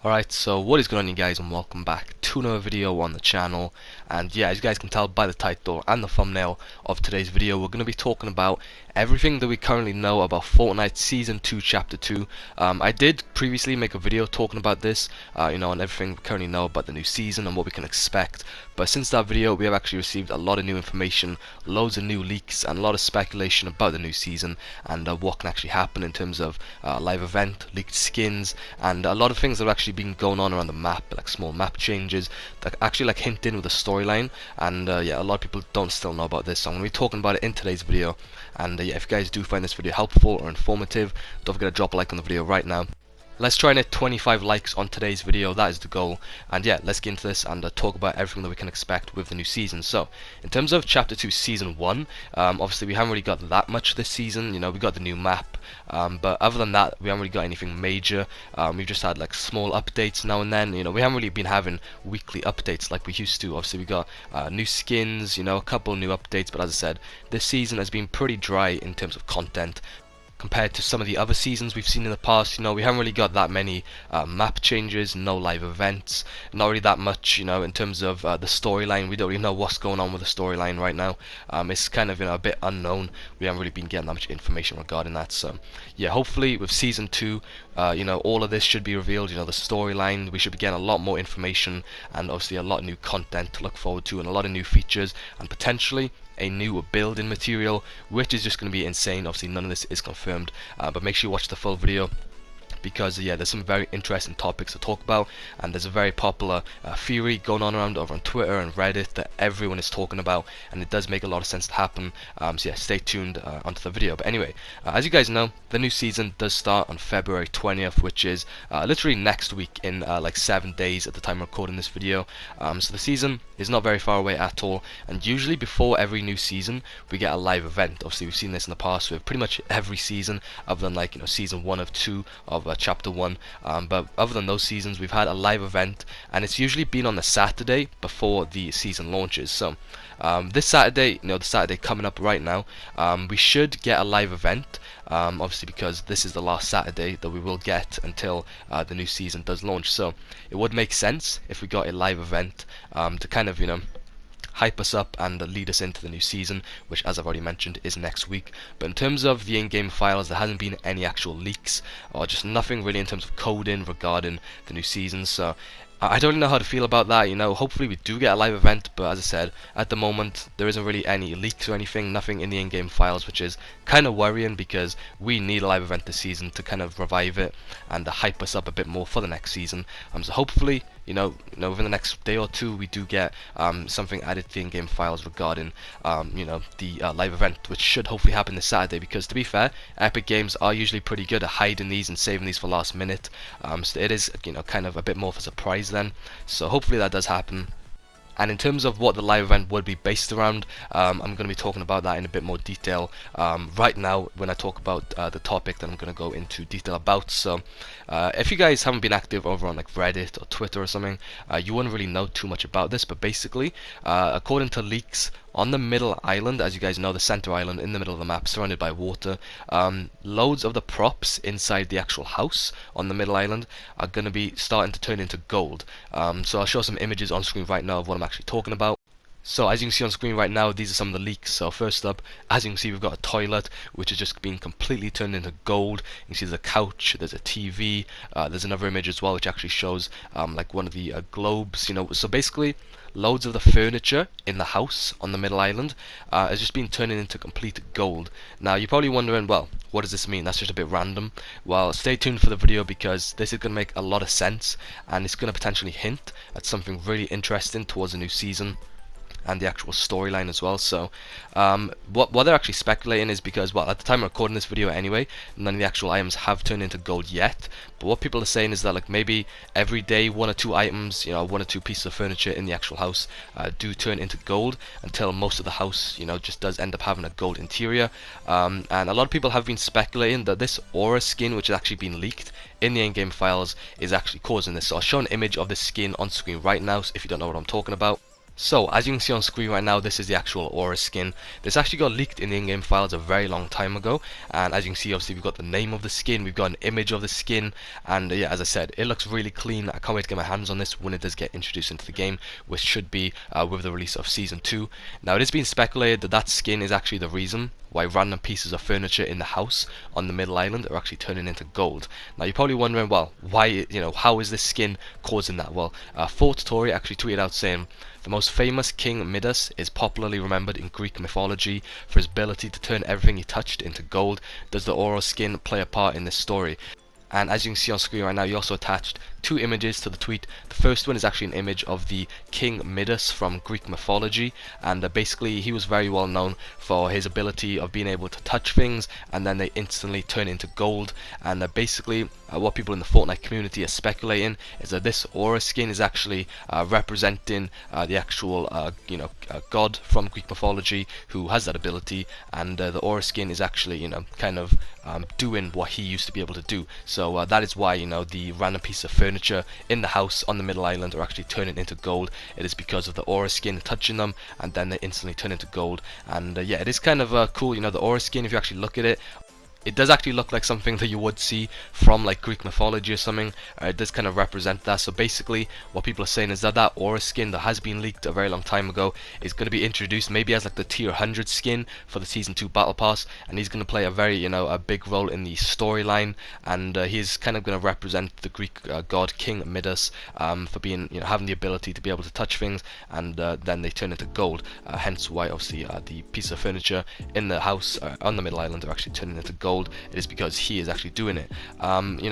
Alright, so what is going on, you guys, and welcome back to another video on the channel. And yeah, as you guys can tell by the title and the thumbnail of today's video, we're going to be talking about everything that we currently know about Fortnite Season 2 Chapter 2. I did previously make a video talking about this, on everything we currently know about the new season and what we can expect. But since that video, we have actually received a lot of new information, loads of new leaks, and a lot of speculation about the new season and what can actually happen in terms of live event, leaked skins, and a lot of things that have actually been going on around the map, like small map changes that actually hint in with the storyline. And yeah, a lot of people don't still know about this, so I'm going to be talking about it in today's video. And yeah, if you guys do find this video helpful or informative, don't forget to drop a like on the video right now. Let's try and hit 25 likes on today's video, that is the goal. And yeah, let's get into this and talk about everything that we can expect with the new season. So, in terms of Chapter 2 Season 1, obviously we haven't really got that much this season. We got the new map, but other than that, we haven't really got anything major. We've just had small updates now and then. We haven't really been having weekly updates like we used to. Obviously we got new skins, a couple new updates, but as I said, this season has been pretty dry in terms of content. Compared to some of the other seasons we've seen in the past, we haven't really got that many map changes, no live events, not really that much, in terms of the storyline. We don't really know what's going on with the storyline right now. It's kind of, a bit unknown. We haven't really been getting that much information regarding that. So, yeah, hopefully with Season 2, all of this should be revealed, the storyline. We should be getting a lot more information and obviously a lot of new content to look forward to and a lot of new features and potentially a new building material, which is just going to be insane. Obviously none of this is confirmed, but make sure you watch the full video, because yeah, there's some very interesting topics to talk about, and there's a very popular theory going on around over on Twitter and Reddit that everyone is talking about, and it does make a lot of sense to happen. So yeah, stay tuned onto the video. But anyway, as you guys know, the new season does start on February 20th, which is literally next week in 7 days at the time of recording this video. So the season is not very far away at all, and usually before every new season we get a live event. Obviously we've seen this in the past with pretty much every season other than season 1 of 2 of Chapter 1, but other than those seasons we've had a live event, and it's usually been on the Saturday before the season launches. So this Saturday, the Saturday coming up right now, we should get a live event, obviously because this is the last Saturday that we will get until the new season does launch. So it would make sense if we got a live event to kind of hype us up and lead us into the new season, which, as I've already mentioned, is next week. But in terms of the in-game files, there hasn't been any actual leaks or just nothing really in terms of coding regarding the new season. So I don't really know how to feel about that. Hopefully we do get a live event, but as I said, at the moment there isn't really any leaks or anything, nothing in the in-game files, which is kind of worrying because we need a live event this season to kind of revive it and hype us up a bit more for the next season. So hopefully, within the next day or two we do get something added to the in-game files regarding the live event, which should hopefully happen this Saturday, because to be fair, Epic Games are usually pretty good at hiding these and saving these for last minute. So it is kind of a bit more of a surprise then, so hopefully that does happen. And in terms of what the live event would be based around, I'm going to be talking about that in a bit more detail right now when I talk about the topic that I'm going to go into detail about. So if you guys haven't been active over on Reddit or Twitter or something, you wouldn't really know too much about this, but basically according to leaks, on the middle island, as you guys know, the center island in the middle of the map surrounded by water, loads of the props inside the actual house on the middle island are going to be starting to turn into gold. So I'll show some images on screen right now of what I'm actually talking about. So as you can see on screen right now, these are some of the leaks. So first up, as you can see, we've got a toilet which has just been completely turned into gold. You can see there's a couch, there's a TV, there's another image as well which actually shows one of the globes. So basically loads of the furniture in the house on the middle island has just been turned into complete gold. Now you're probably wondering, well, what does this mean? That's just a bit random. Well, stay tuned for the video, because this is going to make a lot of sense and it's going to potentially hint at something really interesting towards the new season and the actual storyline as well. So what they're actually speculating is, because, well, at the time of recording this video anyway, none of the actual items have turned into gold yet, but what people are saying is that maybe every day 1 or 2 items, 1 or 2 pieces of furniture in the actual house do turn into gold, until most of the house just does end up having a gold interior. And a lot of people have been speculating that this aura skin, which has actually been leaked in the in-game files, is actually causing this. So I'll show an image of this skin on screen right now if you don't know what I'm talking about. So, as you can see on screen right now, this is the actual aura skin. This actually got leaked in the in-game files a very long time ago, and as you can see, obviously we've got the name of the skin, we've got an image of the skin, and yeah, as I said, it looks really clean. I can't wait to get my hands on this when it does get introduced into the game, which should be with the release of Season 2. Now, it has been speculated that that skin is actually the reason why random pieces of furniture in the house on the middle island are actually turning into gold. Now, you're probably wondering, well, why, how is this skin causing that? Well, Fort Tory actually tweeted out saying, the most famous King Midas is popularly remembered in Greek mythology for his ability to turn everything he touched into gold. Does the aura skin play a part in this story? And as you can see on screen right now, you also attached two images to the tweet. The first one is actually an image of the King Midas from Greek mythology, and basically he was very well known for his ability of being able to touch things and then they instantly turn into gold. And basically what people in the Fortnite community are speculating is that this aura skin is actually representing the actual god from Greek mythology who has that ability, and the aura skin is actually kind of doing what he used to be able to do. So that is why the random piece of furniture in the house on the middle island are actually turning into gold. It is because of the aura skin touching them, and then they instantly turn into gold. And yeah, it is kind of cool. The aura skin, if you actually look at it, it does actually look like something that you would see from like Greek mythology or something. It does kind of represent that. So basically what people are saying is that that aura skin that has been leaked a very long time ago is going to be introduced maybe as like the tier 100 skin for the season 2 battle pass, and he's going to play a very a big role in the storyline, and he's kind of going to represent the Greek god King Midas for being having the ability to be able to touch things, and then they turn into gold, hence why obviously the piece of furniture in the house on the middle island are actually turning into gold. It is because he is actually doing it.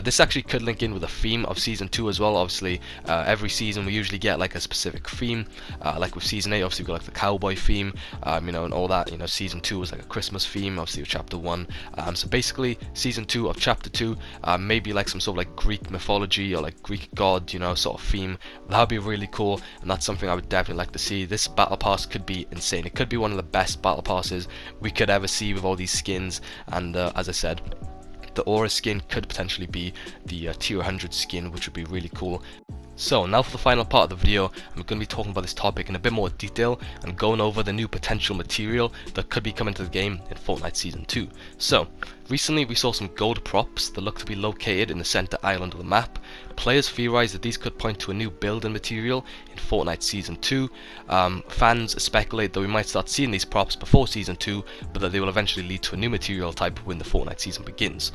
This actually could link in with the theme of season 2 as well. Obviously every season we usually get like a specific theme, like with season 8 obviously we've got like the cowboy theme, and all that. Season 2 was like a Christmas theme, obviously with chapter 1. So basically season 2 of chapter 2 maybe like some sort of like Greek mythology or like Greek god sort of theme. That would be really cool, and that's something I would definitely like to see. This battle pass could be insane. It could be one of the best battle passes we could ever see with all these skins, and as I said, the aura skin could potentially be the tier 100 skin, which would be really cool. So now for the final part of the video, I'm going to be talking about this topic in a bit more detail and going over the new potential material that could be coming to the game in Fortnite Season 2. So, recently we saw some gold props that look to be located in the center island of the map. Players theorize that these could point to a new building material in Fortnite Season 2. Fans speculate that we might start seeing these props before Season 2, but that they will eventually lead to a new material type when the Fortnite season begins.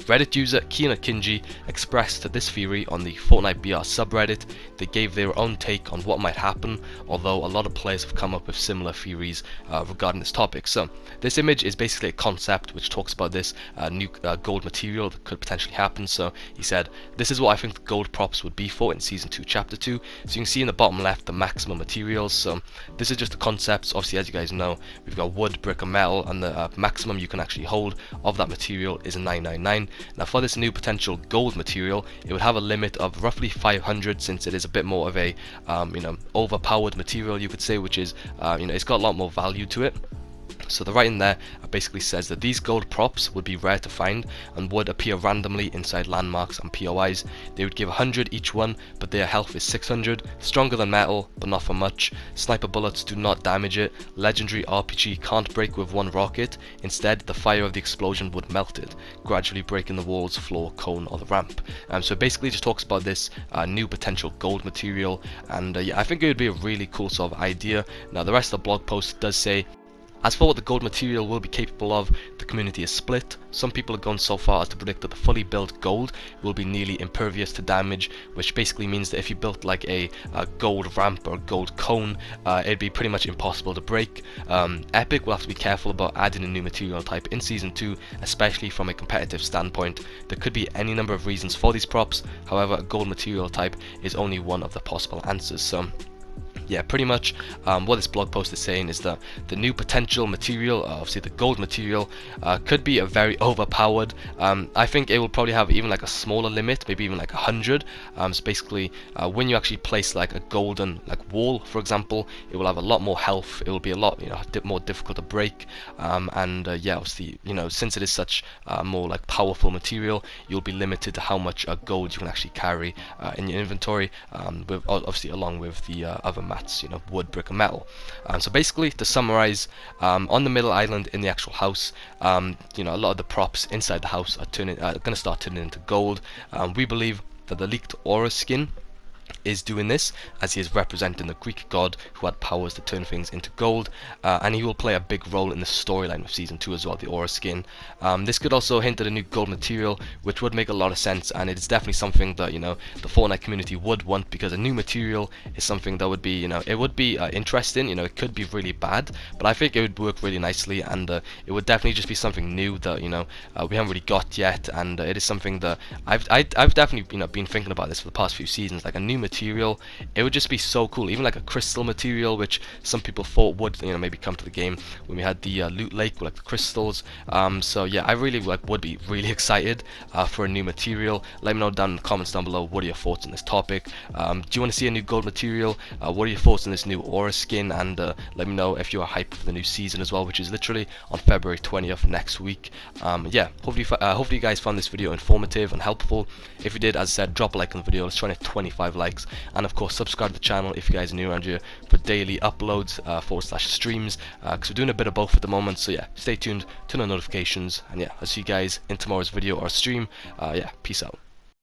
Reddit user Kina Kinji expressed this theory on the Fortnite BR subreddit. They gave their own take on what might happen, although a lot of players have come up with similar theories regarding this topic. So this image is basically a concept which talks about this new gold material that could potentially happen. So he said, this is what I think the gold props would be for in Season 2 Chapter 2. So you can see in the bottom left the maximum materials. So this is just the concepts. Obviously, as you guys know, we've got wood, brick and metal, and the maximum you can actually hold of that material is 999. Now for this new potential gold material, it would have a limit of roughly 500, since it is a bit more of a overpowered material, you could say, which is it's got a lot more value to it. So the writing there basically says that these gold props would be rare to find and would appear randomly inside landmarks and POIs. They would give 100 each one, but their health is 600, stronger than metal, but not for much. Sniper bullets do not damage it. Legendary RPG can't break with one rocket. Instead, the fire of the explosion would melt it, gradually breaking the walls, floor, cone, or the ramp. So basically it just talks about this new potential gold material, and yeah, I think it would be a really cool sort of idea. Now the rest of the blog post does say, as for what the gold material will be capable of, the community is split. Some people have gone so far as to predict that the fully built gold will be nearly impervious to damage, which basically means that if you built like a gold ramp or a gold cone, it'd be pretty much impossible to break. Epic will have to be careful about adding a new material type in Season 2, especially from a competitive standpoint. There could be any number of reasons for these props, however a gold material type is only one of the possible answers. So yeah, pretty much what this blog post is saying is that the new potential material, obviously the gold material, could be a very overpowered. I think it will probably have even like a smaller limit, maybe even like 100. So basically, when you actually place like a golden wall, for example, it will have a lot more health. It will be a lot more difficult to break. And yeah, obviously since it is such more like powerful material, you'll be limited to how much gold you can actually carry in your inventory. With obviously along with the other that's, you know, wood, brick, and metal. So basically, to summarize, on the middle island in the actual house, you know, a lot of the props inside the house are going to start turning into gold. We believe that the leaked aura skin is doing this, as he is representing the Greek god who had powers to turn things into gold, and he will play a big role in the storyline of season 2 as well, the aura skin. This could also hint at a new gold material, which would make a lot of sense, and it is definitely something that, you know, the Fortnite community would want, because a new material is something that would be, you know, it would be interesting. You know, it could be really bad, but I think it would work really nicely, and it would definitely just be something new that, you know, we haven't really got yet, and it is something that I've definitely, you know, been thinking about this for the past few seasons, like a new material. It would just be so cool, even like a crystal material, which some people thought would, you know, maybe come to the game when we had the loot lake with like the crystals. So yeah, I really would be really excited for a new material. Let me know down in the comments down below, what are your thoughts on this topic. Do you want to see a new gold material? What are your thoughts on this new aura skin? And let me know if you are hyped for the new season as well, which is literally on February 20th next week. Yeah, hopefully you guys found this video informative and helpful. If you did, as I said, drop a like on the video. Let's try to hit 25 likes, and of course subscribe to the channel if you guys are new around here for daily uploads / streams, because we're doing a bit of both at the moment. So yeah, stay tuned, turn on notifications, and yeah, I'll see you guys in tomorrow's video or stream. Yeah, peace out.